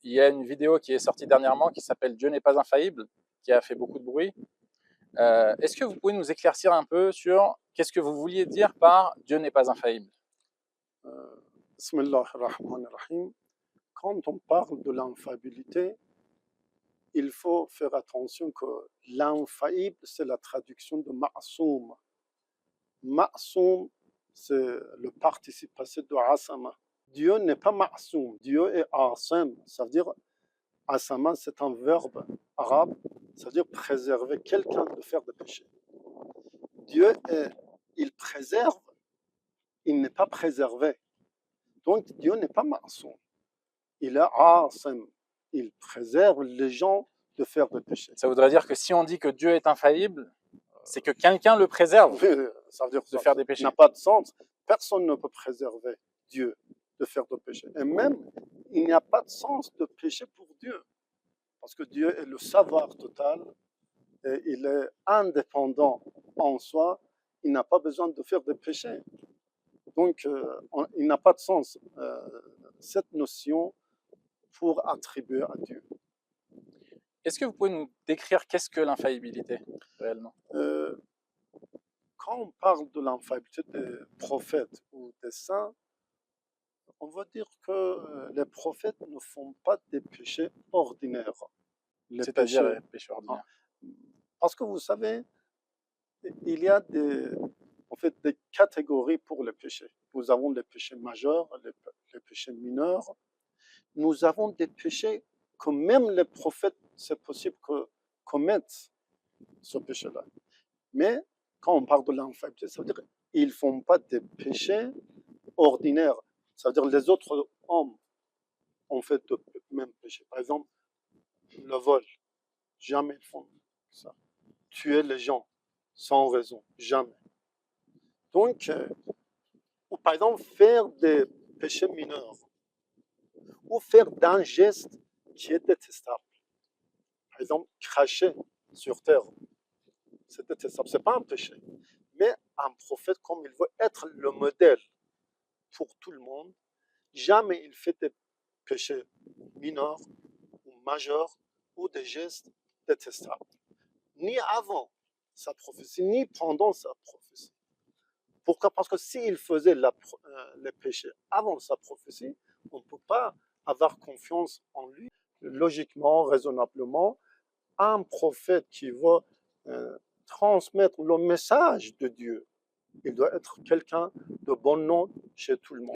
il y a une vidéo qui est sortie dernièrement qui s'appelle Dieu n'est pas infaillible, qui a fait beaucoup de bruit. Est-ce que vous pouvez nous éclaircir un peu sur qu'est-ce que vous vouliez dire par Dieu n'est pas infaillible? Bismillah ar-Rahman ar-Rahim. Quand on parle de l'infaillibilité, il faut faire attention que l'infaillible, c'est la traduction de ma'soum. Ma'soum, c'est le participe passé de asama. Dieu n'est pas ma'soum, Dieu est asim. Ça veut dire, asama, c'est un verbe arabe, ça veut dire préserver quelqu'un de faire des péchés. Dieu, il préserve, il n'est pas préservé. Donc Dieu n'est pas ma'soum. Il est asim. Il préserve les gens de faire des péchés. Ça voudrait dire que si on dit que Dieu est infaillible, c'est que quelqu'un le préserve Ça veut dire de faire des péchés. Ça n'a pas de sens. Personne ne peut préserver Dieu de faire des péchés. Et même, il n'y a pas de sens de péché pour Dieu. Parce que Dieu est le savoir total. Et il est indépendant en soi. Il n'a pas besoin de faire des péchés. Donc, il n'a pas de sens, cette notion, pour attribuer à Dieu. Est-ce que vous pouvez nous décrire qu'est-ce que l'infaillibilité réellement? Quand on parle de l'infaillibilité des prophètes ou des saints, on va dire que les prophètes ne font pas des péchés ordinaires. C'est-à-dire les péchés ordinaires. Parce que vous savez, il y a en fait, des catégories pour les péchés. Nous avons les péchés majeurs, les péchés mineurs. Nous avons des péchés que même les prophètes, c'est possible que commettent ce péché-là. Mais quand on parle de l'infaillibilité, ça veut dire qu'ils ne font pas des péchés ordinaires. Ça veut dire les autres hommes ont fait le même péché. Par exemple, le vol. Jamais ils font ça. Tuer les gens sans raison. Jamais. Donc, ou par exemple, faire des péchés mineurs. Ou faire d'un geste qui est détestable. Par exemple, cracher sur terre. C'est détestable. Ce n'est pas un péché. Mais un prophète, comme il veut être le modèle pour tout le monde, jamais il fait des péchés mineurs ou majeurs ou des gestes détestables. Ni avant sa prophétie, ni pendant sa prophétie. Pourquoi? Parce que s'il faisait les péchés avant sa prophétie, on ne peut pas avoir confiance en lui. Logiquement, raisonnablement, un prophète qui veut transmettre le message de Dieu, il doit être quelqu'un de bon nom chez tout le monde.